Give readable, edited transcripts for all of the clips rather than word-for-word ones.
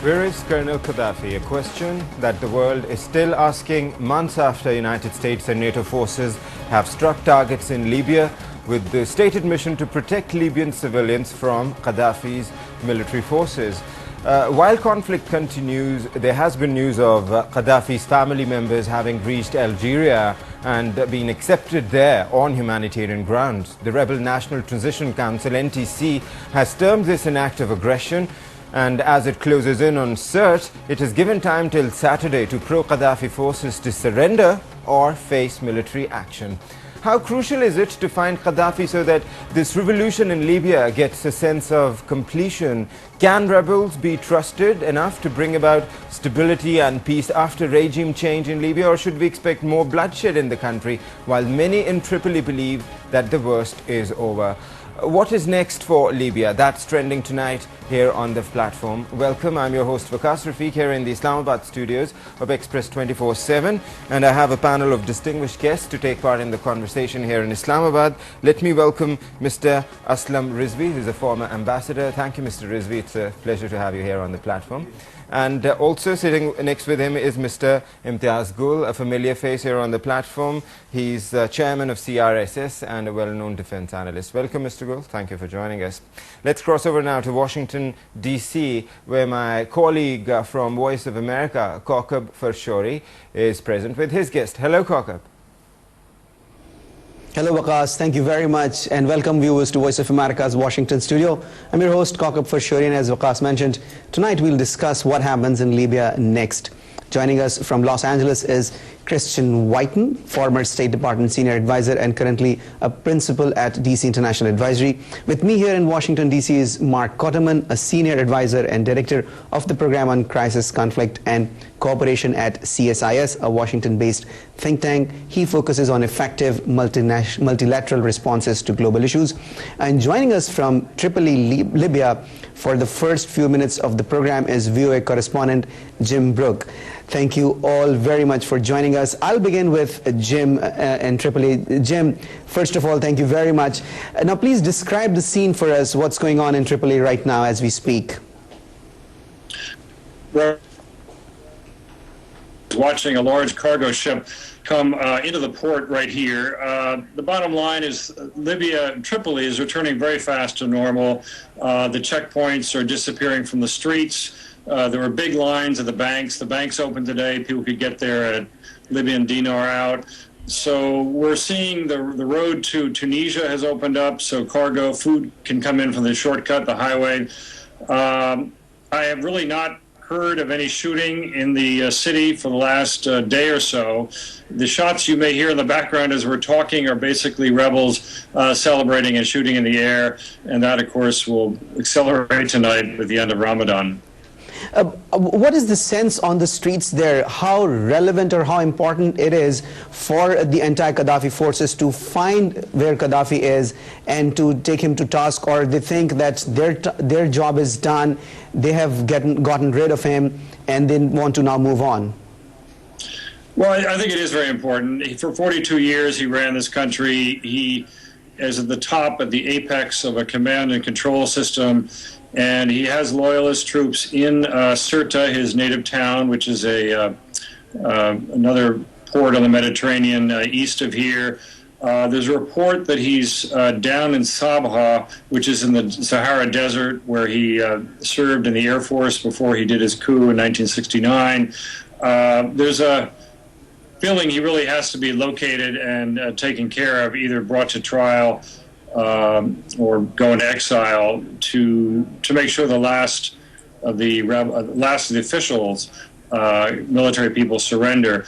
Where is Colonel Gaddafi? A question that the world is still asking months after United States and NATO forces have struck targets in Libya with the stated mission to protect Libyan civilians from Gaddafi's military forces. While conflict continues, there has been news of Gaddafi's family members having reached Algeria and been accepted there on humanitarian grounds. The rebel National Transition Council, NTC, has termed this an act of aggression. And as it closes in on Sirte, it has given time till Saturday to pro-Gaddafi forces to surrender or face military action. How crucial is it to find Gaddafi so that this revolution in Libya gets a sense of completion? Can rebels be trusted enough to bring about stability and peace after regime change in Libya, or should we expect more bloodshed in the country while many in Tripoli believe that the worst is over? What is next for Libya? That's trending tonight here on the platform. Welcome, I'm your host Vikas Rafiq here in the Islamabad studios of Express 24/7, and I have a panel of distinguished guests to take part in the conversation here in Islamabad. Let me welcome Mr. Aslam Rizvi, who's a former ambassador. Thank you, Mr. Rizvi. It's a pleasure to have you here on the platform. And also sitting next with him is Mr. Imtiaz Gul, a familiar face here on the platform. He's chairman of CRSS and a well-known defense analyst. Welcome, Mr. Gul. Thank you for joining us. Let's cross over now to Washington, D.C., where my colleague from Voice of America, Kaukab Farshori, is present with his guest. Hello, Kaukab. Hello, Vikas. Thank you very much, and welcome viewers to Voice of America's Washington studio. I'm your host, Kaukab Farshori, and as Vikas mentioned, tonight we'll discuss what happens in Libya next. Joining us from Los Angeles is Christian Whiten, former State Department senior advisor and currently a principal at DC International Advisory. With me here in Washington, D.C. is Mark Kotterman, a senior advisor and director of the Program on Crisis, Conflict and Cooperation at CSIS, a Washington-based think tank. He focuses on effective multilateral responses to global issues. And joining us from Tripoli, Libya, for the first few minutes of the program is VOA correspondent Jim Brooke. Thank you all very much for joining us. I'll begin with Jim in Tripoli. Jim, first of all, thank you very much. Now, please describe the scene for us. What's going on in Tripoli right now as we speak? We're watching a large cargo ship come into the port right here. The bottom line is Libya, Tripoli is returning very fast to normal. The checkpoints are disappearing from the streets. There were big lines at the banks. The banks opened today. People could get their Libyan dinar out. So we're seeing the road to Tunisia has opened up, so cargo, food can come in from the shortcut, the highway. I have really not heard of any shooting in the city for the last day or so. The shots you may hear in the background as we're talking are basically rebels celebrating and shooting in the air, and that, of course, will accelerate tonight with the end of Ramadan. What is the sense on the streets there? How relevant or how important it is for the anti-Gaddafi forces to find where Gaddafi is and to take him to task, or they think that their job is done, they have gotten rid of him, and they want to now move on? Well, I think it is very important. For 42 years, he ran this country. He is at the top, at the apex of a command and control system. And he has loyalist troops in Sirte, his native town, which is another port on the Mediterranean east of here. There's a report that he's down in Sabha, which is in the Sahara Desert, where he served in the Air Force before he did his coup in 1969. There's a feeling he really has to be located and taken care of, either brought to trial or go into exile to make sure the last of the officials, military people, surrender.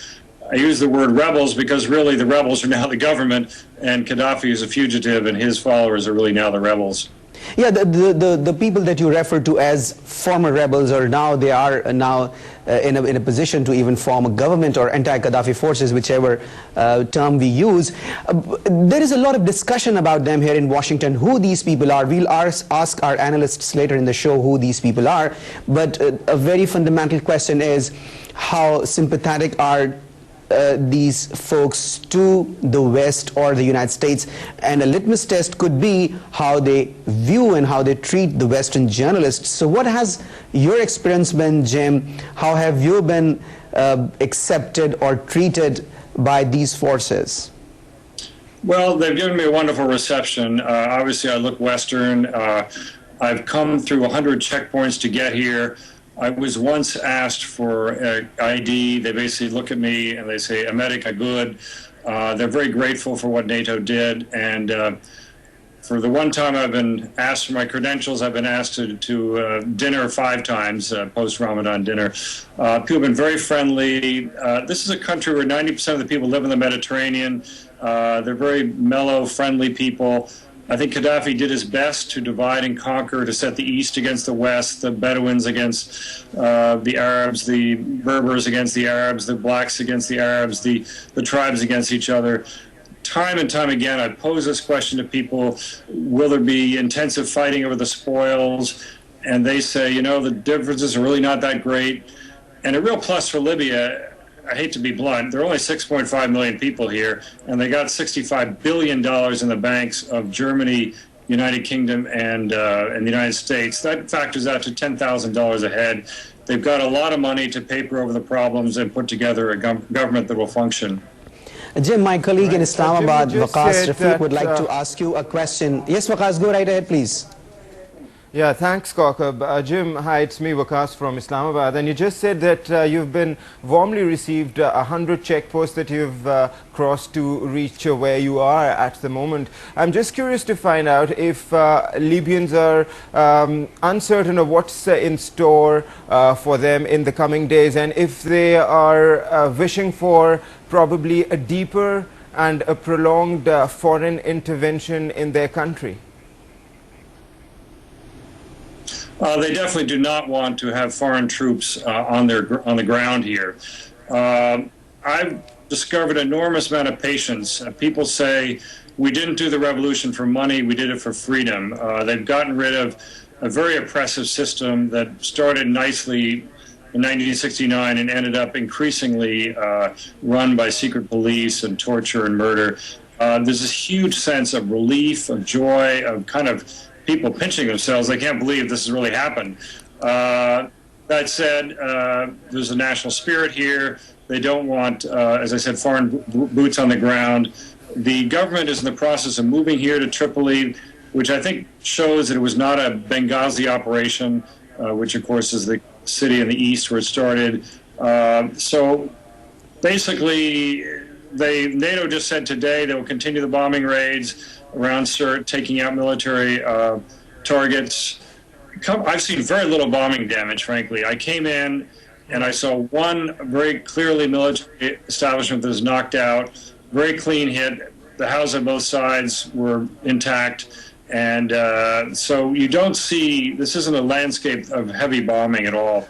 I use the word rebels because really the rebels are now the government, and Gaddafi is a fugitive, and his followers are really now the rebels. Yeah, the people that you refer to as former rebels, or now they are now in a position to even form a government or anti-Gaddafi forces, whichever term we use. There is a lot of discussion about them here in Washington, who these people are. We'll ask our analysts later in the show who these people are. But a very fundamental question is, how sympathetic are these folks to the West or the United States, and a litmus test could be how they view and how they treat the Western journalists. So what has your experience been, Jim? How have you been accepted or treated by these forces? Well, they've given me a wonderful reception. Obviously, I look Western. I've come through 100 checkpoints to get here. I was once asked for ID. They basically look at me and they say, America good. They're very grateful for what NATO did. And for the one time I've been asked for my credentials, I've been asked to dinner 5 times, post-Ramadan dinner. People have been very friendly. This is a country where 90% of the people live in the Mediterranean. They're very mellow, friendly people. I think Gaddafi did his best to divide and conquer, to set the East against the West, the Bedouins against the Arabs, the Berbers against the Arabs, the blacks against the Arabs, the tribes against each other. Time and time again, I pose this question to people, will there be intensive fighting over the spoils? And they say, you know, the differences are really not that great. And a real plus for Libya, I hate to be blunt, there are only 6.5 million people here, and they got $65 billion in the banks of Germany, United Kingdom, and the United States. That factors out to $10,000 a head. They've got a lot of money to paper over the problems and put together a government that will function. Jim, my colleague in Islamabad, Waqas Rafiq, would like to ask you a question. Yes, Waqas, go right ahead, please. Yeah, thanks, Kaukab. Jim, hi, it's me, Waqas from Islamabad. And you just said that you've been warmly received 100 checkposts that you've crossed to reach where you are at the moment. I'm just curious to find out if Libyans are uncertain of what's in store for them in the coming days, and if they are wishing for probably a deeper and a prolonged foreign intervention in their country. They definitely do not want to have foreign troops on the ground here. I've discovered an enormous amount of patience. People say, we didn't do the revolution for money, we did it for freedom. They've gotten rid of a very oppressive system that started nicely in 1969 and ended up increasingly run by secret police and torture and murder. There's this huge sense of relief, of joy, of kind of people pinching themselves. They can't believe this has really happened. That said, there's a national spirit here. They don't want, as I said, foreign boots on the ground. The government is in the process of moving here to Tripoli, which I think shows that it was not a Benghazi operation, which of course is the city in the east where it started. So basically, NATO just said today they will continue the bombing raids around Sirte, taking out military targets. I've seen very little bombing damage, frankly. I came in and I saw one very clearly military establishment that was knocked out, very clean hit. The houses on both sides were intact. And so you don't see, this isn't a landscape of heavy bombing at all.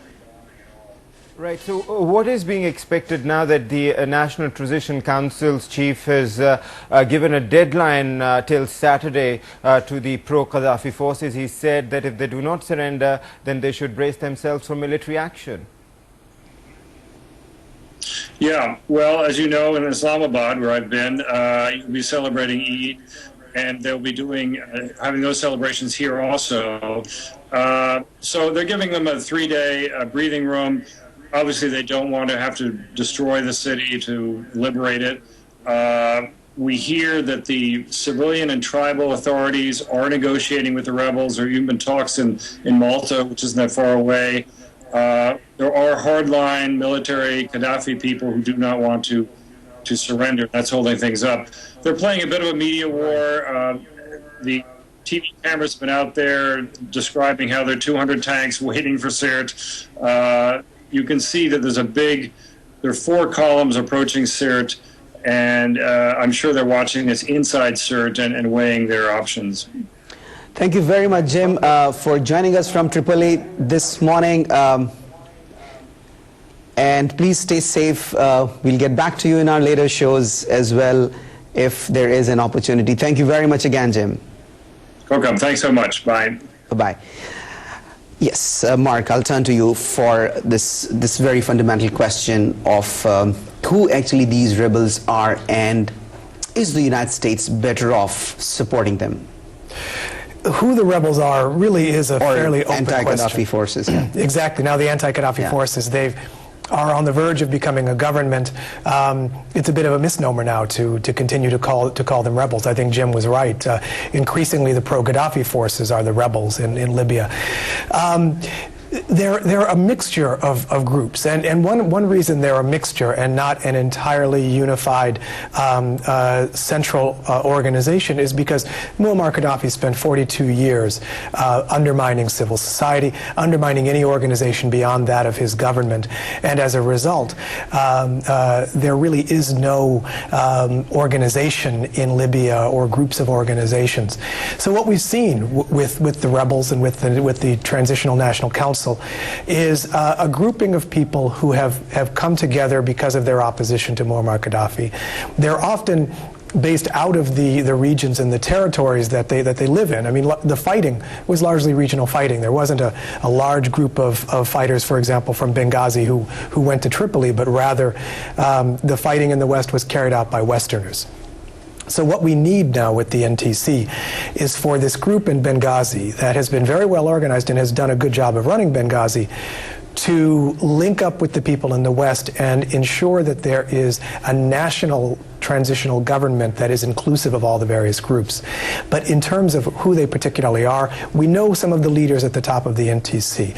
Right. So what is being expected now that the National Transition Council's chief has given a deadline till Saturday to the pro-Gaddafi forces? He said that if they do not surrender, then they should brace themselves for military action. Yeah. Well, as you know, in Islamabad, where I've been, you'll be celebrating Eid, and they'll be doing having those celebrations here also. So they're giving them a 3-day breathing room. Obviously, they don't want to have to destroy the city to liberate it. We hear that the civilian and tribal authorities are negotiating with the rebels. There have even been talks in Malta, which isn't that far away. There are hardline military Gaddafi people who do not want to surrender. That's holding things up. They're playing a bit of a media war. The TV cameras have been out there describing how there are 200 tanks waiting for Sirte. You can see that there are 4 columns approaching Sirte, and I'm sure they're watching this inside Sirte and weighing their options. Thank you very much, Jim, for joining us from Tripoli this morning. And please stay safe. We'll get back to you in our later shows as well if there is an opportunity. Thank you very much again, Jim. Welcome. Thanks so much. Bye. Bye-bye. Yes, Mark, I'll turn to you for this very fundamental question of who actually these rebels are, and is the United States better off supporting them? Who the rebels are really is a fairly open question. Anti-Gaddafi forces. Yeah. Exactly. Now the anti-Gaddafi forces, are on the verge of becoming a government. It's a bit of a misnomer now to continue to call them rebels. I think Jim was right. Increasingly, the pro-Gaddafi forces are the rebels in Libya. They're a mixture of groups, and one reason they're a mixture and not an entirely unified central organization is because Muammar Gaddafi spent 42 years undermining civil society, undermining any organization beyond that of his government, and as a result, there really is no organization in Libya or groups of organizations. So what we've seen with the rebels and with the Transitional National Council is a grouping of people who have come together because of their opposition to Muammar Gaddafi. They're often based out of the regions and the territories that they live in. I mean, the fighting was largely regional fighting. There wasn't a large group of fighters, for example, from Benghazi who went to Tripoli, but rather the fighting in the West was carried out by Westerners. So what we need now with the NTC is for this group in Benghazi that has been very well organized and has done a good job of running Benghazi to link up with the people in the West and ensure that there is a national transitional government that is inclusive of all the various groups. But in terms of who they particularly are, we know some of the leaders at the top of the NTC.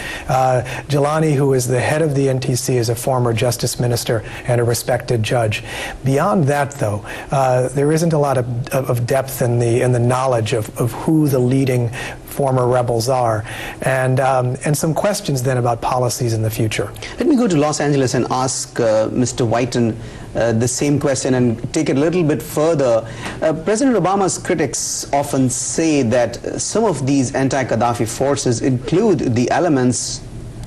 Jilani, who is the head of the NTC, is a former justice minister and a respected judge. Beyond that, though, there isn't a lot of depth in the knowledge of who the leading former rebels are, and some questions then about policies in the future. Let me go to Los Angeles and ask Mr. Whiten the same question and take it a little bit further. President Obama's critics often say that some of these anti-Gaddafi forces include the elements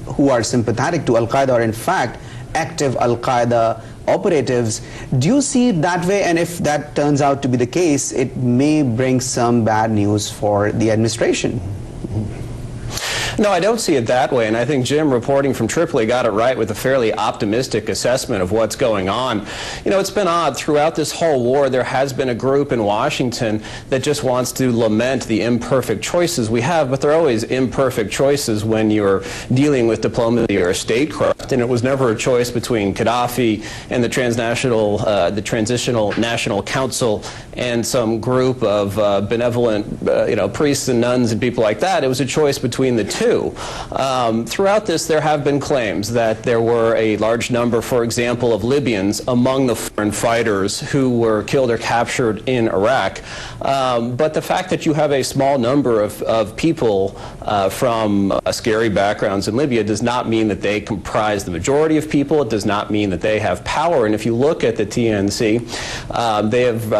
who are sympathetic to Al-Qaeda or in fact active Al-Qaeda operatives. Do you see it that way? And if that turns out to be the case, it may bring some bad news for the administration. No, I don't see it that way, and I think Jim, reporting from Tripoli, got it right with a fairly optimistic assessment of what's going on. You know, it's been odd. Throughout this whole war, there has been a group in Washington that just wants to lament the imperfect choices we have, but there are always imperfect choices when you're dealing with diplomacy or statecraft, and it was never a choice between Gaddafi and the Transitional National Council and some group of benevolent priests and nuns and people like that. It was a choice between the two. Throughout this, there have been claims that there were a large number, for example, of Libyans among the foreign fighters who were killed or captured in Iraq. But the fact that you have a small number of people from scary backgrounds in Libya does not mean that they comprise the majority of people. It does not mean that they have power. And if you look at the TNC, they have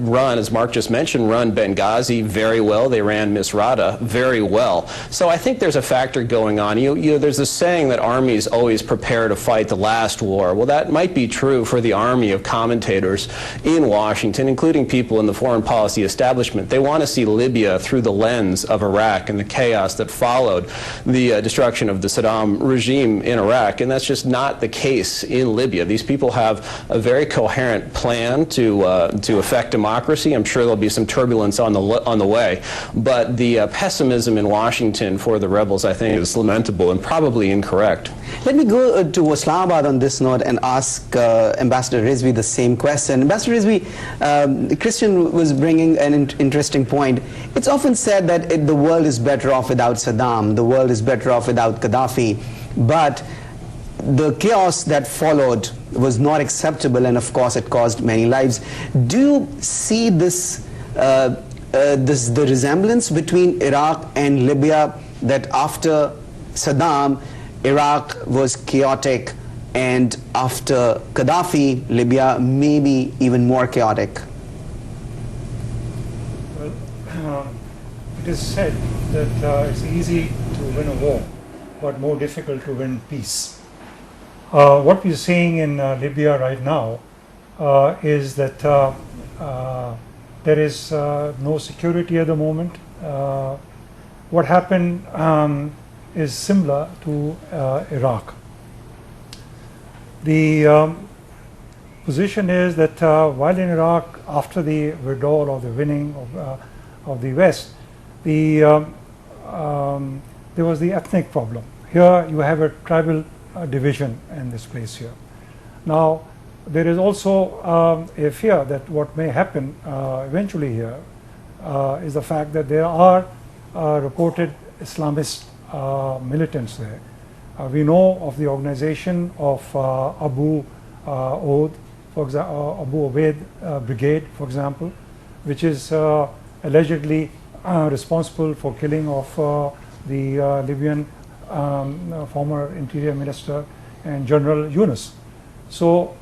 run, as Mark just mentioned, run Benghazi very well. They ran Misrata very well. So I think there's a factor going on. There's this saying that armies always prepare to fight the last war. Well, that might be true for the army of commentators in Washington, including people in the foreign policy establishment. They want to see Libya through the lens of Iraq and the chaos that followed the destruction of the Saddam regime in Iraq, and that's just not the case in Libya. These people have a very coherent plan to affect democracy. I'm sure there'll be some turbulence on the way, but the pessimism in Washington for the rebels, I think, is lamentable and probably incorrect. Let me go to Islamabad on this note and ask Ambassador Rizvi the same question. Ambassador Rizvi, Christian was bringing an interesting point. It's often said that the world is better off without Saddam, the world is better off without Gaddafi, but the chaos that followed was not acceptable, and of course it caused many lives. Do you see this, the resemblance between Iraq and Libya, that after Saddam, Iraq was chaotic, and after Gaddafi, Libya may be even more chaotic? Well, it is said that it's easy to win a war, but more difficult to win peace. What we're seeing in Libya right now is that there is no security at the moment. What happened is similar to Iraq. The position is that while in Iraq, after the withdrawal or the winning of the West, there was the ethnic problem. Here you have a tribal division in this place here. Now, there is also a fear that what may happen eventually here is the fact that there are reported Islamist militants there. We know of the organization of Abu Ubaid Brigade, for example, which is allegedly responsible for killing of the Libyan former Interior Minister and General Yunus. So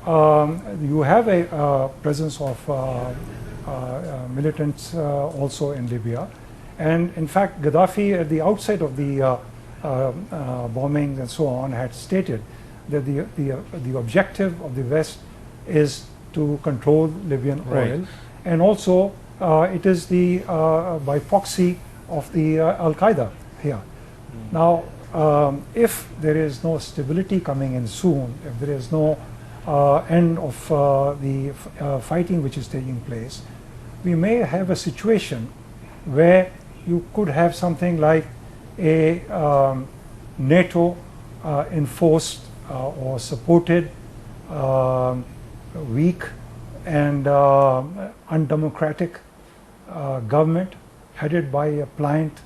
you have a presence of militants also in Libya, and in fact Gaddafi at the outset of the bombings and so on had stated that the objective of the West is to control Libyan oil, and also it is the by proxy of the Al-Qaeda here. Now if there is no stability coming in soon, if there is no end of the fighting which is taking place, we may have a situation where you could have something like a NATO enforced or supported weak and undemocratic government headed by a pliant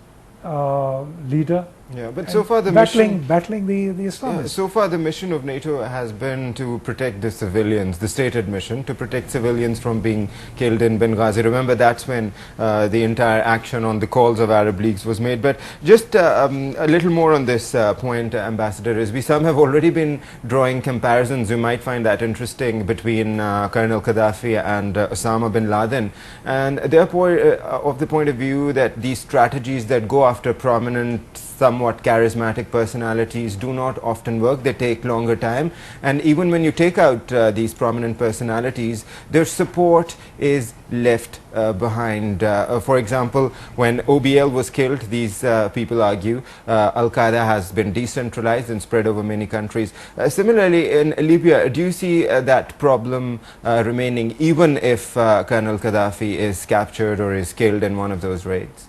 leader. Yeah, but so far the battling the Islamists. Yeah, so far the mission of NATO has been to protect the civilians, the stated mission, to protect civilians from being killed in Benghazi. Remember, that's when the entire action on the calls of Arab leagues was made. But just a little more on this point, Ambassador Rizvi. Some have already been drawing comparisons, you might find that interesting, between Colonel Gaddafi and Osama bin Laden. And they're of the point of view that these strategies that go after prominent, somewhat charismatic personalities do not often work. They take longer time, and even when you take out these prominent personalities, their support is left behind. For example, when OBL was killed, these people argue Al-Qaeda has been decentralized and spread over many countries. Similarly, in Libya, do you see that problem remaining even if Colonel Gaddafi is captured or is killed in one of those raids?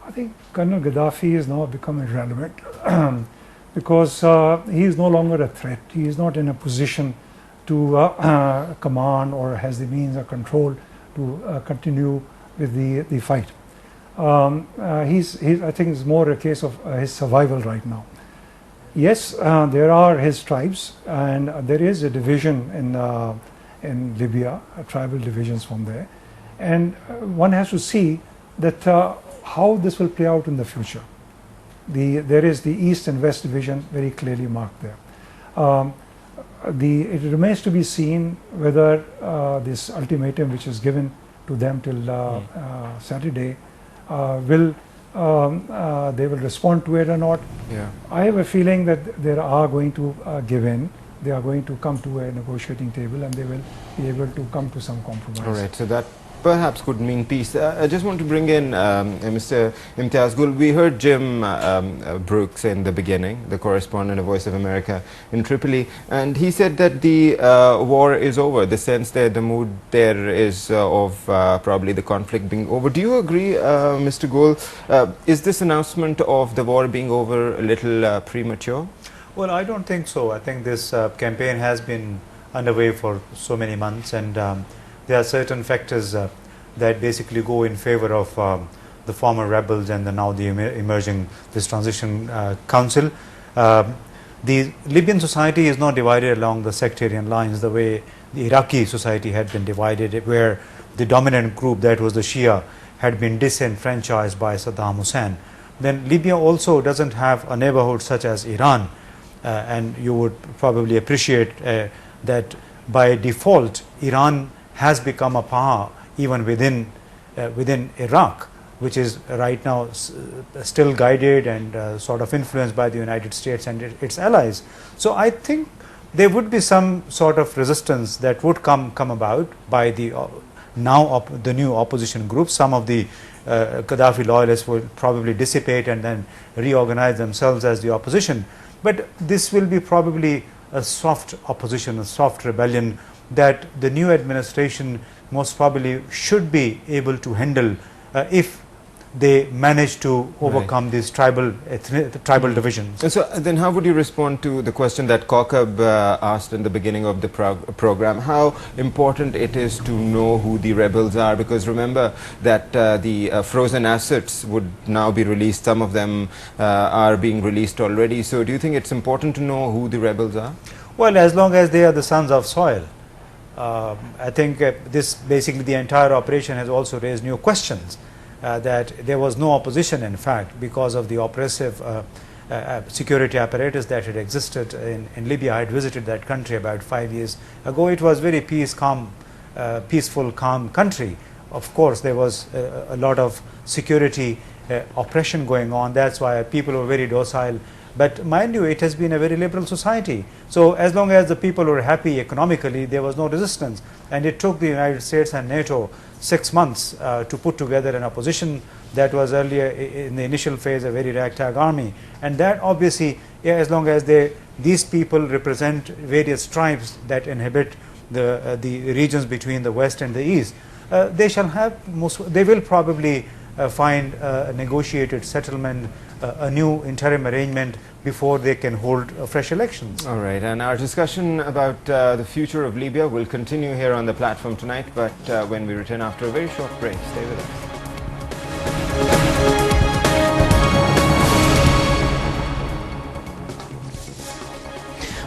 I think Colonel Gaddafi has now become irrelevant because he is no longer a threat. He is not in a position to command or has the means or control to continue with the fight. I think it's more a case of his survival right now. Yes, there are his tribes, and there is a division in Libya, tribal divisions from there, and one has to see that how this will play out in the future. There is the East and West division very clearly marked there. It remains to be seen whether this ultimatum which is given to them till Saturday they will respond to it or not. Yeah. I have a feeling that they are going to give in. They are going to come to a negotiating table and they will be able to come to some compromise. All right, so that perhaps could mean peace. I just want to bring in Mr. Imtiaz Gul. We heard Jim Brooks in the beginning, the correspondent of Voice of America in Tripoli, and he said that the war is over, the sense that the mood there is of probably the conflict being over. Do you agree, Mr. Gul? Is this announcement of the war being over a little premature? Well, I don't think so. I think this campaign has been underway for so many months, and there are certain factors that basically go in favor of the former rebels and now the emerging, this transition council. The Libyan society is not divided along the sectarian lines the way the Iraqi society had been divided, where the dominant group, that was the Shia, had been disenfranchised by Saddam Hussein. Then Libya also doesn't have a neighborhood such as Iran, and you would probably appreciate that by default Iran has become a power even within Iraq, which is right now still guided and sort of influenced by the United States and its allies. So I think there would be some sort of resistance that would come about by the the new opposition groups. Some of the Gaddafi loyalists will probably dissipate and then reorganize themselves as the opposition. But this will be probably a soft opposition, a soft rebellion that the new administration most probably should be able to handle if they manage to overcome these tribal divisions. And so then how would you respond to the question that Kaukab asked in the beginning of the program, how important it is to know who the rebels are? Because remember that the frozen assets would now be released. Some of them are being released already. So do you think it's important to know who the rebels are? Well, as long as they are the sons of soil. I think this basically the entire operation has also raised new questions. That there was no opposition, in fact, because of the oppressive security apparatus that had existed in Libya. I had visited that country about 5 years ago. It was very peaceful, calm country. Of course, there was a lot of security oppression going on. That's why people were very docile. But mind you, it has been a very liberal society. So as long as the people were happy economically, there was no resistance. And it took the United States and NATO 6 months to put together an opposition that was earlier in the initial phase a very ragtag army. And that obviously, as long as these people represent various tribes that inhabit the regions between the west and the east, they will probably find a negotiated settlement, a new interim arrangement before they can hold fresh elections. All right, and our discussion about the future of Libya will continue here on the platform tonight, but when we return after a very short break. Stay with us.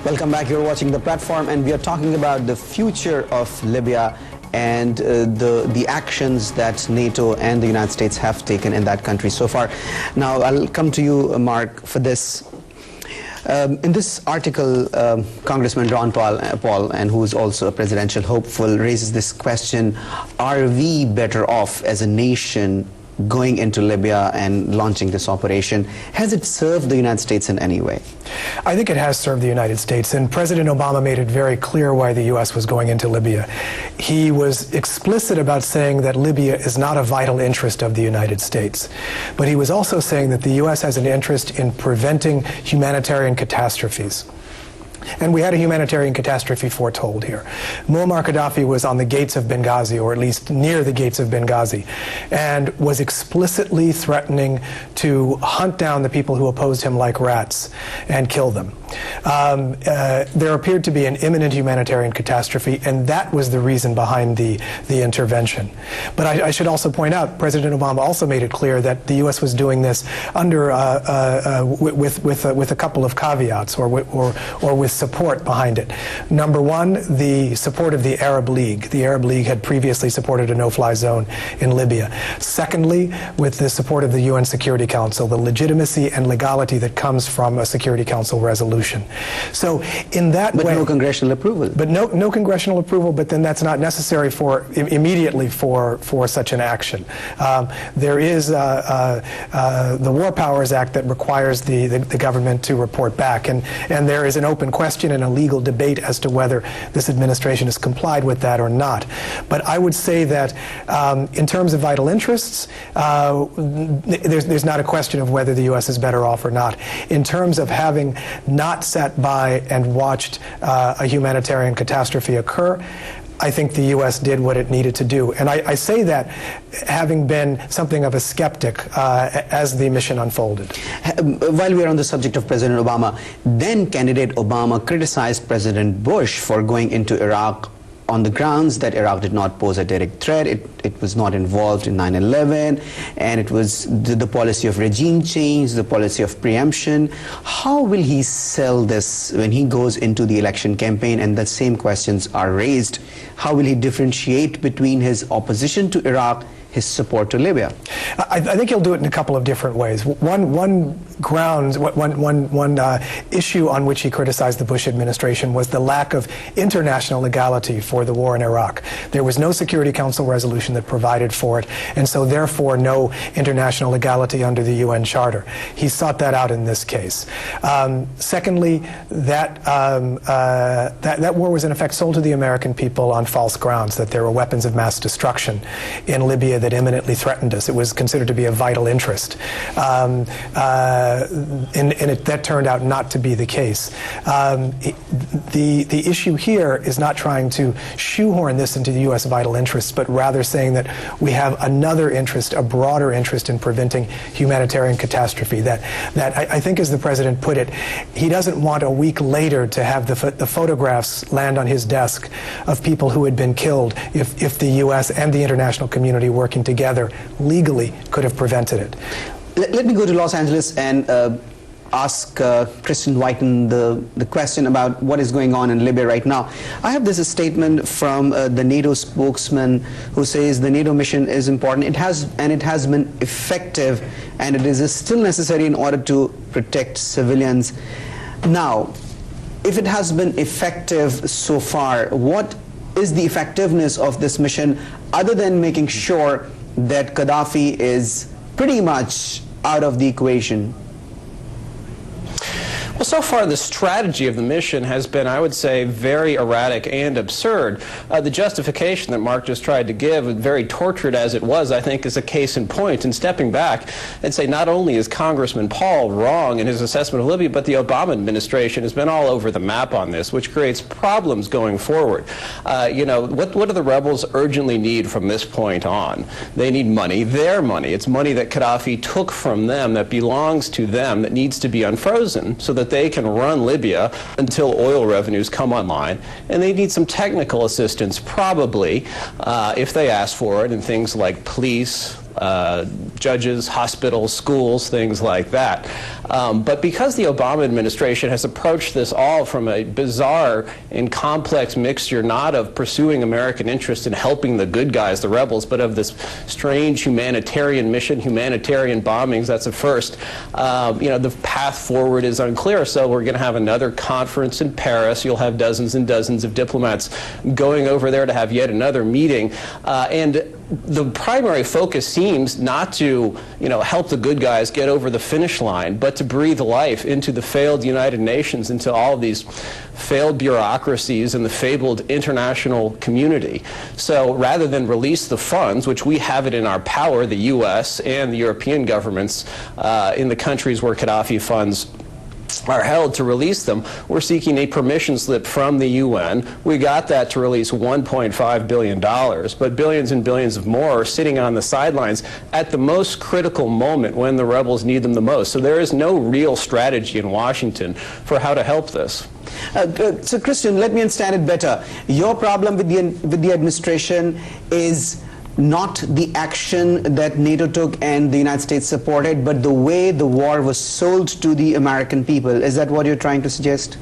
Welcome back. You're watching The Platform, and we are talking about the future of Libya and the actions that NATO and the United States have taken in that country so far. Now, I'll come to you, Mark, for this. In this article, Congressman Ron Paul, and who is also a presidential hopeful, raises this question: are we better off as a nation going into Libya and launching this operation? Has it served the United States in any way? I think it has served the United States, and President Obama made it very clear why the U.S. was going into Libya. He was explicit about saying that Libya is not a vital interest of the United States, but he was also saying that the U.S. has an interest in preventing humanitarian catastrophes. And we had a humanitarian catastrophe foretold here. Muammar Gaddafi was on the gates of Benghazi, or at least near the gates of Benghazi, and was explicitly threatening to hunt down the people who opposed him like rats and kill them. There appeared to be an imminent humanitarian catastrophe, and that was the reason behind the intervention. But I should also point out, President Obama also made it clear that the U.S. was doing this under with a couple of caveats, or with support behind it. Number one, the support of the Arab League. The Arab League had previously supported a no-fly zone in Libya. Secondly, with the support of the UN Security Council, the legitimacy and legality that comes from a Security Council resolution. So in that way... But no congressional approval. But no congressional approval, but then that's not necessary immediately for such an action. There is the War Powers Act that requires the government to report back, and there is an open question and a legal debate as to whether this administration has complied with that or not. But I would say that in terms of vital interests, there's not a question of whether the U.S. is better off or not. In terms of having not sat by and watched a humanitarian catastrophe occur, I think the U.S. did what it needed to do. And I say that having been something of a skeptic as the mission unfolded. While we're on the subject of President Obama, then candidate Obama criticized President Bush for going into Iraq on the grounds that Iraq did not pose a direct threat, it was not involved in 9/11, and it was the policy of regime change, the policy of preemption. How will he sell this when he goes into the election campaign and the same questions are raised? How will he differentiate between his opposition to Iraq, his support to Libya? I think he'll do it in a couple of different ways. One issue on which he criticized the Bush administration was the lack of international legality for the war in Iraq. There was no Security Council resolution that provided for it, and so therefore no international legality under the UN Charter. He sought that out in this case. Secondly, that war was in effect sold to the American people on false grounds, that there were weapons of mass destruction in Libya that imminently threatened us. It was considered to be a vital interest. That turned out not to be the case. The issue here is not trying to shoehorn this into the U.S. vital interests, but rather saying that we have another interest, a broader interest in preventing humanitarian catastrophe. That I think, as the president put it, he doesn't want a week later to have the photographs land on his desk of people who had been killed if the U.S. and the international community working together legally could have prevented it. Let me go to Los Angeles and ask Kristen Whiten the question about what is going on in Libya right now. I have this statement from the NATO spokesman who says the NATO mission is important. It has been effective, and it is still necessary in order to protect civilians. Now, if it has been effective so far, what is the effectiveness of this mission other than making sure that Gaddafi is pretty much out of the equation? Well, so far the strategy of the mission has been, I would say, very erratic and absurd. The justification that Mark just tried to give, very tortured as it was, I think is a case in point. And stepping back and say not only is Congressman Paul wrong in his assessment of Libya, but the Obama administration has been all over the map on this, which creates problems going forward. You know, what do the rebels urgently need from this point on? They need money, their money. It's money that Gaddafi took from them, that belongs to them, that needs to be unfrozen so that they can run Libya until oil revenues come online. And they need some technical assistance, probably, if they ask for it, in things like police, judges, hospitals, schools, things like that. But because the Obama administration has approached this all from a bizarre and complex mixture, not of pursuing American interest in helping the good guys, the rebels, but of this strange humanitarian mission, humanitarian bombings, that's a first. You know, the path forward is unclear, so we're going to have another conference in Paris. You'll have dozens and dozens of diplomats going over there to have yet another meeting. And the primary focus seems not to, you know, help the good guys get over the finish line, but to breathe life into the failed United Nations, into all of these failed bureaucracies and the fabled international community. So rather than release the funds, which we have it in our power, the U.S. and the European governments in the countries where Gaddafi funds are held, to release them, we're seeking a permission slip from the UN. We got that to release $1.5 billion, but billions and billions of more are sitting on the sidelines at the most critical moment when the rebels need them the most. So there is no real strategy in Washington for how to help this. So, Christian, let me understand it better. Your problem with the administration is not the action that NATO took and the United States supported, but the way the war was sold to the American people. Is that what you're trying to suggest?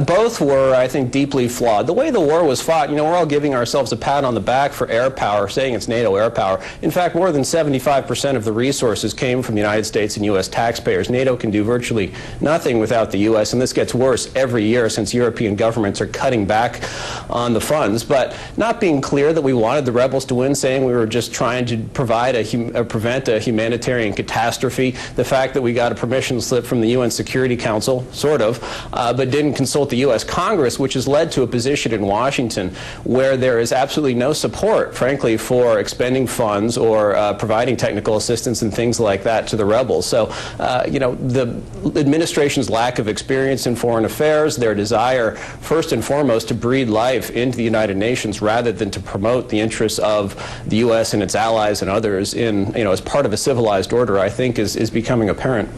Both were, I think, deeply flawed. The way the war was fought, you know, we're all giving ourselves a pat on the back for air power, saying it's NATO air power. In fact, more than 75% of the resources came from the United States and U.S. taxpayers. NATO can do virtually nothing without the U.S., and this gets worse every year since European governments are cutting back on the funds. But not being clear that we wanted the rebels to win, saying we were just trying to provide prevent a humanitarian catastrophe. The fact that we got a permission slip from the UN Security Council, sort of, but didn't consult the U.S. Congress, which has led to a position in Washington where there is absolutely no support, frankly, for expending funds or providing technical assistance and things like that to the rebels. So, you know, the administration's lack of experience in foreign affairs, their desire, first and foremost, to breathe life into the United Nations rather than to promote the interests of the U.S. and its allies and others in, you know, as part of a civilized order, I think is becoming apparent.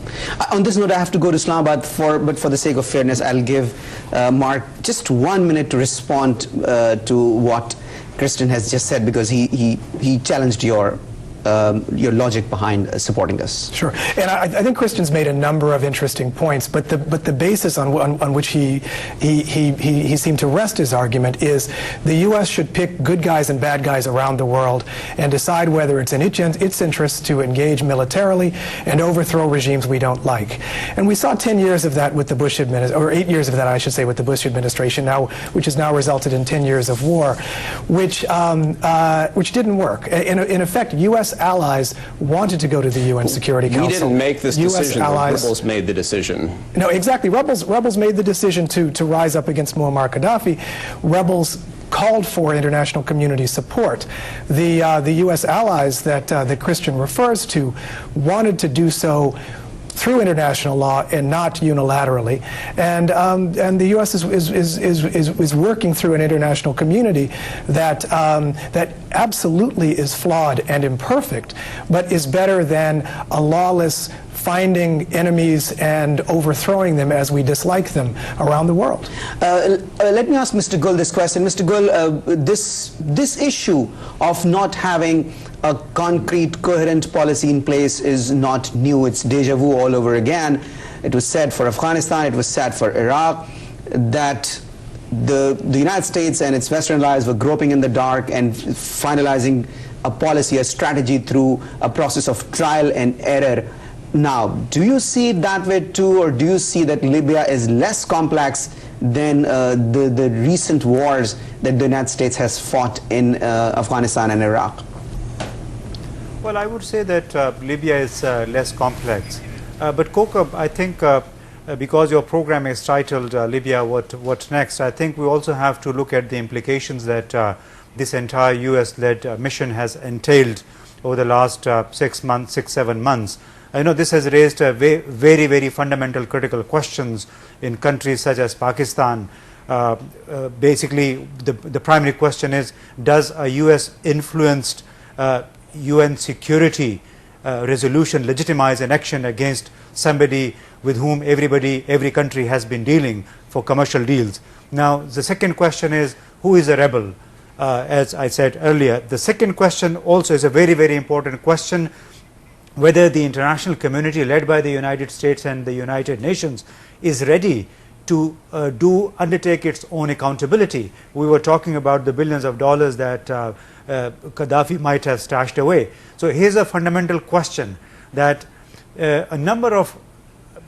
On this note, I have to go to Islamabad, but for the sake of fairness, I'll give Mark just 1 minute to respond to what Kristen has just said, because he challenged your logic behind supporting us. Sure, and I think Kristen's made a number of interesting points, but the basis on which he seemed to rest his argument is the U.S. should pick good guys and bad guys around the world and decide whether it's in its interest to engage militarily and overthrow regimes we don't like. And we saw 10 years of that with the Bush administration, or 8 years of that, I should say, with the Bush administration, which has now resulted in 10 years of war, which didn't work. In effect, U.S. allies wanted to go to the UN Security Council. We didn't make this decision. The rebels made the decision. No, exactly. Rebels made the decision to rise up against Muammar Gaddafi. Rebels called for international community support. The U.S. allies that Christian refers to wanted to do so through international law and not unilaterally, and the U.S. is working through an international community that absolutely is flawed and imperfect, but is better than a lawless finding enemies and overthrowing them as we dislike them around the world. Let me ask Mr. Gul this question. Mr. Gul, this issue of not having a concrete, coherent policy in place is not new. It's deja vu all over again. It was said for Afghanistan, it was said for Iraq, that the United States and its Western allies were groping in the dark and finalizing a policy, a strategy through a process of trial and error. Now, do you see it that way too, or do you see that Libya is less complex than the recent wars that the United States has fought in Afghanistan and Iraq? Well, I would say that Libya is less complex. But Kokab, I think because your program is titled Libya, What Next, I think we also have to look at the implications that this entire US-led mission has entailed over the last 6 months, 6-7 months. I know this has raised very, very fundamental critical questions in countries such as Pakistan. Basically, the primary question is, does a US-influenced UN security resolution legitimize an action against somebody with whom every country has been dealing for commercial deals? Now, the second question is, who is a rebel? As I said earlier, the second question also is a very, very important question, whether the international community led by the United States and the United Nations is ready to undertake its own accountability. We were talking about the billions of dollars that Gaddafi might have stashed away. So here's a fundamental question, that a number of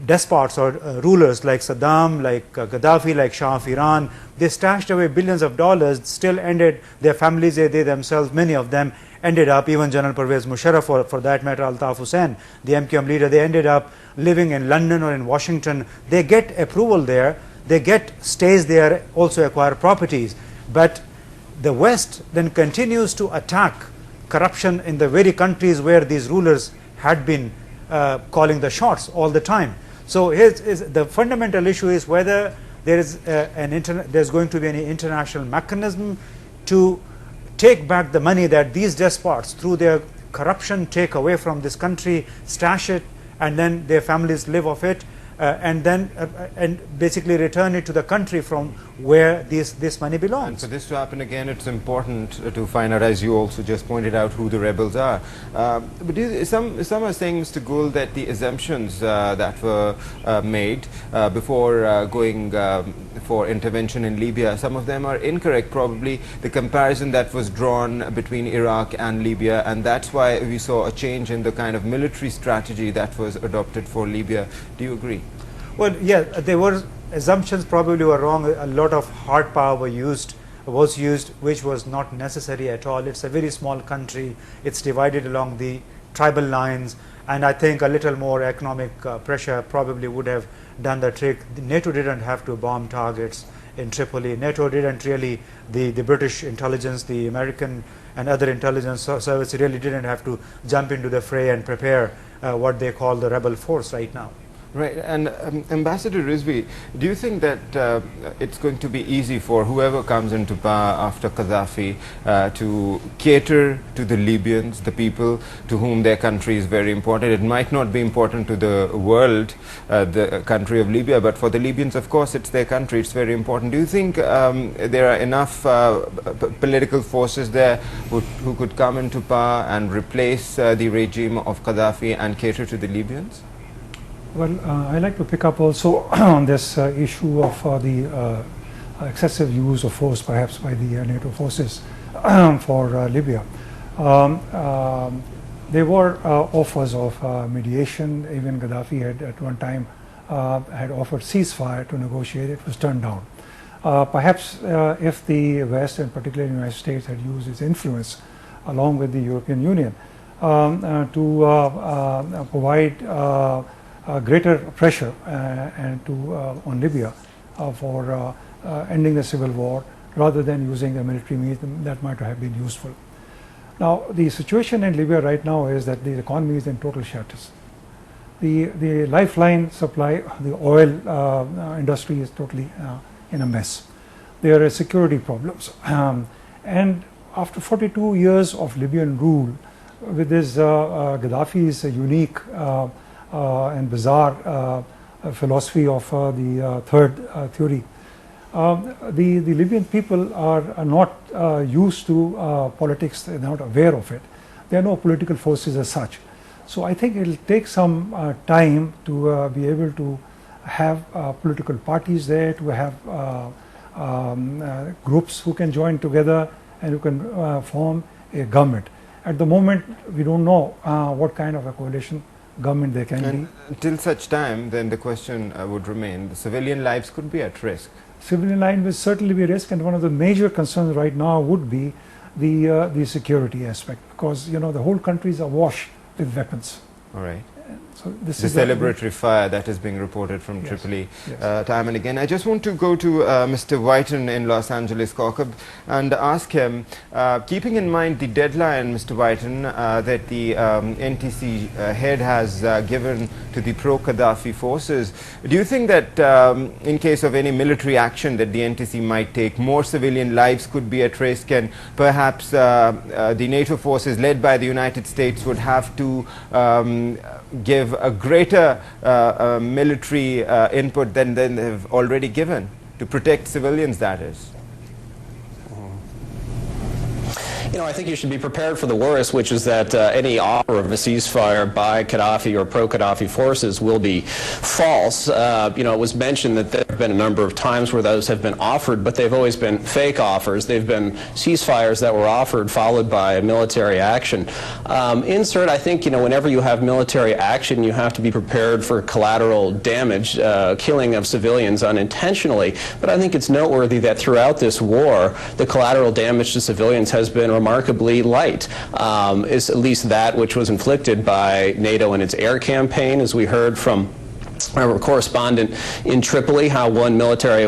despots or rulers like Saddam, like Gaddafi, like Shah of Iran, they stashed away billions of dollars, still ended, their families, they themselves, many of them ended up, even General Pervez Musharraf, for that matter, Altaf Hussain, the MQM leader, they ended up living in London or in Washington. They get approval there, they get stays there, also acquire properties. But the West then continues to attack corruption in the very countries where these rulers had been calling the shots all the time. So the fundamental issue is whether there is there's going to be any international mechanism to take back the money that these despots, through their corruption, take away from this country, stash it, and then their families live off it, and then basically return it to the country from where this money belongs. And for this to happen again, it's important to find out, as you also just pointed out, who the rebels are. But some are saying, Mr. Gul, that the assumptions that were made before going for intervention in Libya, some of them are incorrect. Probably the comparison that was drawn between Iraq and Libya, and that's why we saw a change in the kind of military strategy that was adopted for Libya. Do you agree? Well, yeah, there were assumptions probably were wrong. A lot of hard power was used, which was not necessary at all. It's a very small country. It's divided along the tribal lines, and I think a little more economic pressure probably would have done the trick. NATO didn't have to bomb targets in Tripoli. NATO didn't really, the British intelligence, the American and other intelligence service really didn't have to jump into the fray and prepare what they call the rebel force right now. Right, and Ambassador Rizvi, do you think that it's going to be easy for whoever comes into power after Gaddafi to cater to the Libyans, the people to whom their country is very important? It might not be important to the world, the country of Libya, but for the Libyans, of course, it's their country, it's very important. Do you think there are enough political forces there who could come into power and replace the regime of Gaddafi and cater to the Libyans? Well, I like to pick up also on this issue of the excessive use of force, perhaps by the NATO forces for Libya. There were offers of mediation. Even Gaddafi had at one time had offered ceasefire to negotiate. It was turned down. Perhaps if the West, and particularly the United States, had used its influence along with the European Union to provide greater pressure and on Libya for ending the civil war, rather than using the military means that might have been useful. Now, the situation in Libya right now is that the economy is in total shambles. The lifeline supply, the oil industry is totally in a mess. There are security problems. And after 42 years of Libyan rule, with this Gaddafi's unique and bizarre philosophy of the third theory, the Libyan people are not used to politics, they're not aware of it. There are no political forces as such. So I think it will take some time to be able to have political parties there, to have groups who can join together and who can form a government. At the moment, we don't know what kind of a coalition government there can be. Till such time, then the question would remain, the civilian lives could be at risk. Civilian life will certainly be a risk, and one of the major concerns right now would be the security aspect, because the whole country is awash with weapons. All right. So this The is celebratory fire that is being reported from Yes, Tripoli yes. time and again. I just want to go to Mr. Whiten in Los Angeles, Kokab, and ask him, keeping in mind the deadline, Mr. Whiten, that the NTC head has given to the pro-Gaddafi forces, do you think that in case of any military action that the NTC might take, more civilian lives could be at risk, and perhaps the NATO forces led by the United States would have to give a greater military input than they've already given to protect civilians, that is? I think you should be prepared for the worst, which is that any offer of a ceasefire by Gaddafi or pro-Gaddafi forces will be false. It was mentioned that there have been a number of times where those have been offered, but they've always been fake offers. They've been ceasefires that were offered followed by military action. Insert, I think, whenever you have military action, you have to be prepared for collateral damage, killing of civilians unintentionally. But I think it's noteworthy that throughout this war, the collateral damage to civilians has been remarkably light, is at least that which was inflicted by NATO in its air campaign, as we heard from our correspondent in Tripoli, how one military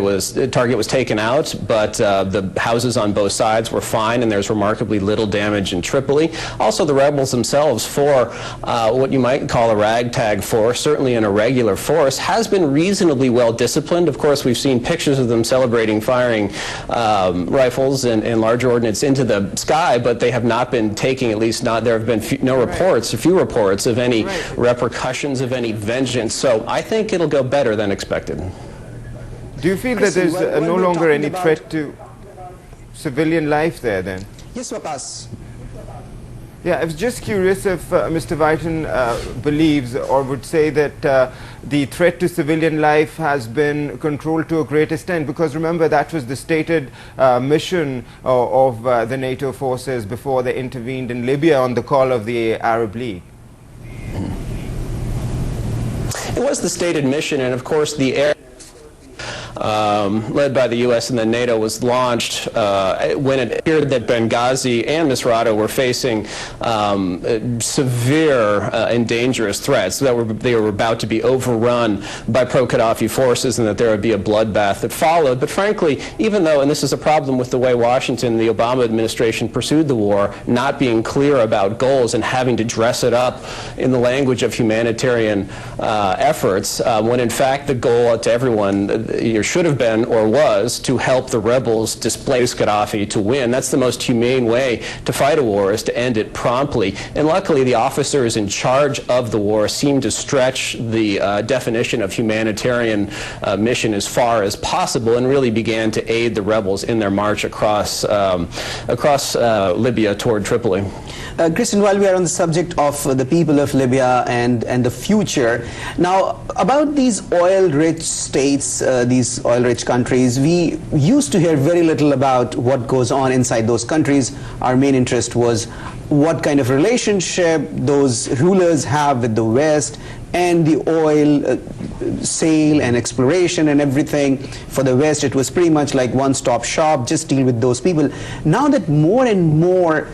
target was taken out, but the houses on both sides were fine, and there's remarkably little damage in Tripoli. Also, the rebels themselves, for what you might call a ragtag force, certainly an irregular force, has been reasonably well disciplined. Of course, we've seen pictures of them celebrating firing rifles and larger ordnance into the sky, but they have not been taking, at least not, there have been few reports of any repercussions, of any vengeance. So I think it'll go better than expected. Do you feel that there's no longer any threat to civilian life there then? Yes, Waqas. Yeah, I was just curious if Mr. Whiten believes or would say that the threat to civilian life has been controlled to a great extent, because remember that was the stated mission of the NATO forces before they intervened in Libya on the call of the Arab League. It was the stated mission, and of course the air led by the U.S. and then NATO was launched when it appeared that Benghazi and Misrata were facing severe and dangerous threats, that they were about to be overrun by pro-Gaddafi forces and that there would be a bloodbath that followed. But frankly, even though, and this is a problem with the way Washington, the Obama administration pursued the war, not being clear about goals and having to dress it up in the language of humanitarian efforts, when in fact the goal to everyone should have been or was to help the rebels displace Gaddafi to win. That's the most humane way to fight a war, is to end it promptly. And luckily the officers in charge of the war seemed to stretch the definition of humanitarian mission as far as possible and really began to aid the rebels in their march across Libya toward Tripoli. Christian, while we are on the subject of the people of Libya and the future, now about these oil-rich states, these oil-rich countries, we used to hear very little about what goes on inside those countries. Our main interest was what kind of relationship those rulers have with the West and the oil sale and exploration and everything. For the West, it was pretty much like one-stop shop, just deal with those people. Now that more and more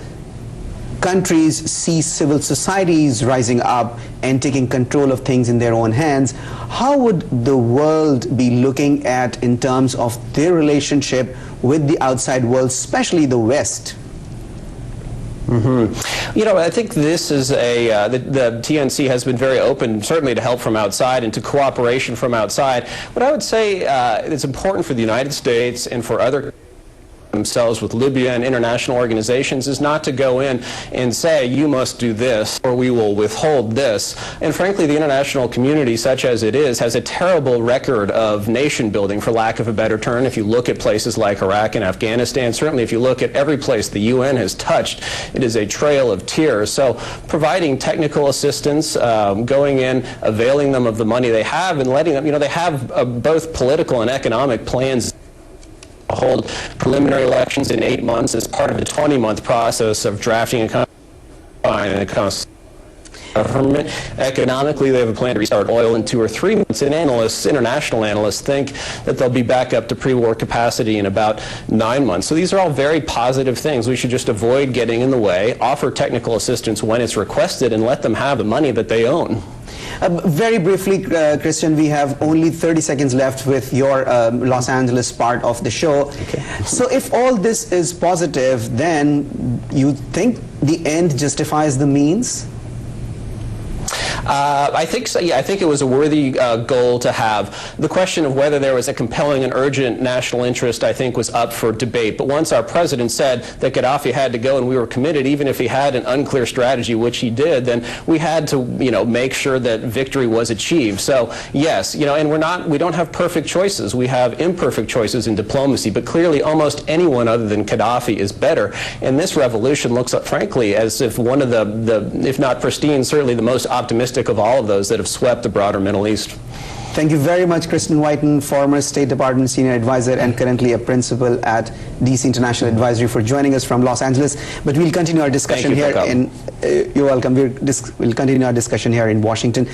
countries see civil societies rising up and taking control of things in their own hands, how would the world be looking at in terms of their relationship with the outside world, especially the West? You know, I think this is the TNC has been very open, certainly to help from outside and to cooperation from outside. But I would say it's important for the United States and for other themselves with Libya and international organizations is not to go in and say, you must do this or we will withhold this. And frankly, the international community, such as it is, has a terrible record of nation building, for lack of a better term. If you look at places like Iraq and Afghanistan, certainly if you look at every place the UN has touched, it is a trail of tears. So providing technical assistance, going in, availing them of the money they have and letting them, you know, they have both political and economic plans hold preliminary elections in 8 months as part of a 20-month process of drafting a government. Economically, they have a plan to restart oil in 2 or 3 months, and analysts, international analysts, think that they'll be back up to pre-war capacity in about 9 months. So these are all very positive things. We should just avoid getting in the way, offer technical assistance when it's requested, and let them have the money that they own. Very briefly, Christian, we have only 30 seconds left with your Los Angeles part of the show. Okay. So if all this is positive, then you think the end justifies the means? I think so. Yeah, I think it was a worthy goal to have. The question of whether there was a compelling and urgent national interest, I think, was up for debate. But once our president said that Gaddafi had to go and we were committed, even if he had an unclear strategy, which he did, then we had to, you know, make sure that victory was achieved. So yes, you know, and we don't have perfect choices. We have imperfect choices in diplomacy. But clearly, almost anyone other than Gaddafi is better. And this revolution looks, frankly, as if one of the if not pristine, certainly the most optimistic of all of those that have swept the broader Middle East. Thank you very much, Kristen Whiten, former State Department Senior Advisor and currently a principal at DC International Advisory, for joining us from Los Angeles. But we'll continue our discussion here in... you're welcome. We'll continue our discussion here in Washington.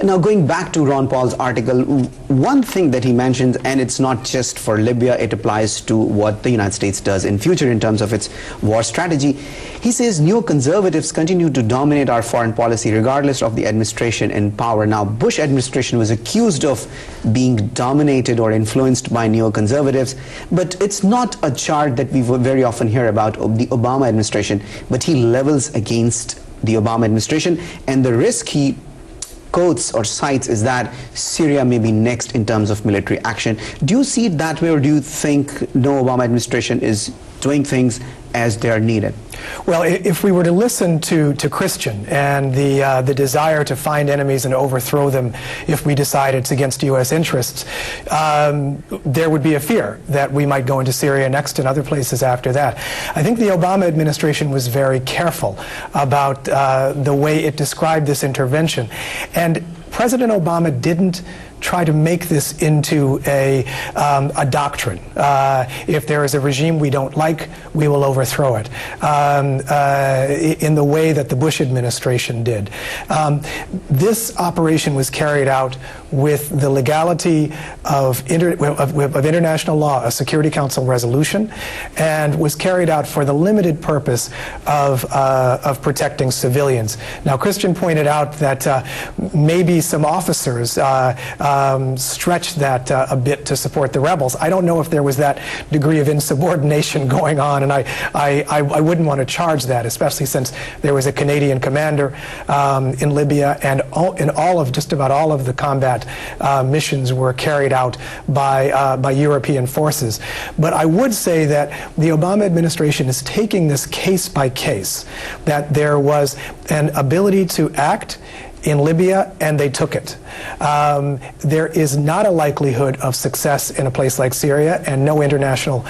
Now, going back to Ron Paul's article, one thing that he mentioned, and it's not just for Libya, it applies to what the United States does in future in terms of its war strategy. He says neoconservatives continue to dominate our foreign policy regardless of the administration in power. Now, Bush administration was accused of being dominated or influenced by neoconservatives, but it's not a chart that we very often hear about the Obama administration, but he levels against the Obama administration, and the risk he quotes or cites is that Syria may be next in terms of military action. Do you see it that way, or do you think no Obama administration is doing things as they are needed? Well, if we were to listen to Christian and the desire to find enemies and overthrow them if we decide it's against U.S. interests, there would be a fear that we might go into Syria next and other places after that. I think the Obama administration was very careful about the way it described this intervention. And President Obama didn't try to make this into a doctrine. If there is a regime we don't like, we will overthrow it, in the way that the Bush administration did. This operation was carried out with the legality of international law, a Security Council resolution, and was carried out for the limited purpose of protecting civilians. Now, Christian pointed out that maybe some officers stretched that a bit to support the rebels. I don't know if there was that degree of insubordination going on, and I wouldn't want to charge that, especially since there was a Canadian commander in Libya, and just about all of the combat missions were carried out by European forces. But I would say that the Obama administration is taking this case by case, that there was an ability to act in Libya, and they took it. There is not a likelihood of success in a place like Syria, and no international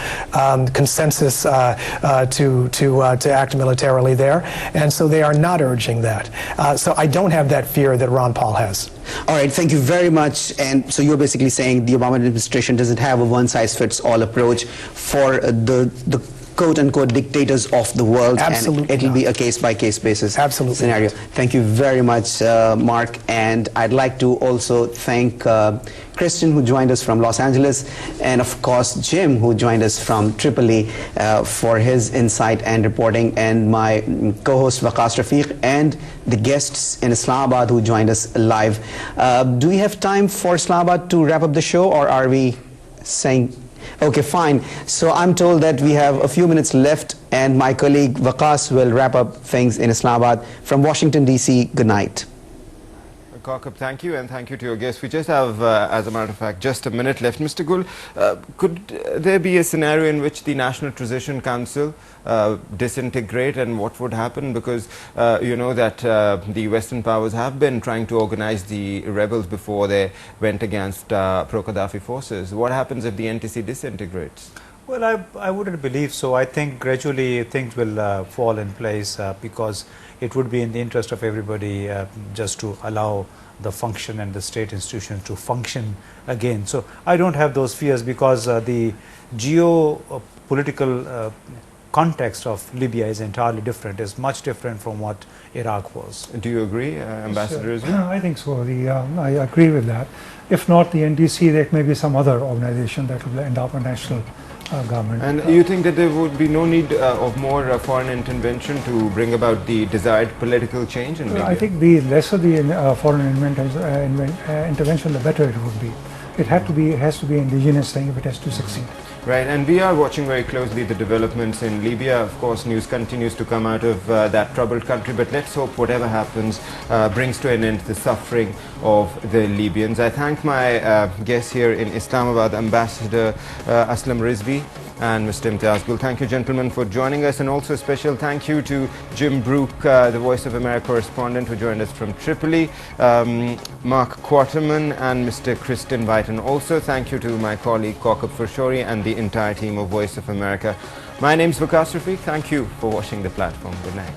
consensus to act militarily there, and so they are not urging that. So I don't have that fear that Ron Paul has. All right, thank you very much. And so you're basically saying the Obama administration doesn't have a one-size-fits-all approach for the quote-unquote dictators of the world. Absolutely And it'll not. be a case-by-case basis Absolutely scenario. not. Thank you very much, Mark. And I'd like to also thank Christian, who joined us from Los Angeles, and of course Jim, who joined us from Tripoli, for his insight and reporting, and my co-host Waqas Rafiq, and the guests in Islamabad who joined us live. Do we have time for Islamabad to wrap up the show, or are we saying... Okay, fine. So I'm told that we have a few minutes left, and my colleague Waqas will wrap up things in Islamabad. From Washington, D.C., good night. Kakab, thank you, and thank you to your guests. We just have, as a matter of fact, just a minute left. Mr. Gul, could there be a scenario in which the National Transition Council disintegrate, and what would happen? Because you know that the Western powers have been trying to organize the rebels before they went against pro-Qaddafi forces. What happens if the NTC disintegrates? Well, I wouldn't believe so. I think gradually things will fall in place because it would be in the interest of everybody just to allow the function and the state institutions to function again. So I don't have those fears, because the geopolitical context of Libya is entirely different, is much different from what Iraq was. Do you agree, Ambassador? I think so. I agree with that. If not the NDC, there may be some other organization that will end up a national government. And you think that there would be no need of more foreign intervention to bring about the desired political change in Libya? I think the lesser the foreign intervention, the better it would be. It has to be indigenous thing if it has to succeed. Right, and we are watching very closely the developments in Libya. Of course, news continues to come out of that troubled country, but let's hope whatever happens brings to an end the suffering of the Libyans. I thank my guests here in Islamabad, Ambassador Aslam Rizvi and Mr. Imtiaz Gul. Thank you, gentlemen, for joining us, and also a special thank you to Jim Brooke, the Voice of America correspondent who joined us from Tripoli, Mark Quarterman and Mr. Kristen Whiten. Also, thank you to my colleague Kakab Farshori and the entire team of Voice of America. My name is Waqas Rafiq. Thank you for watching the platform. Good night.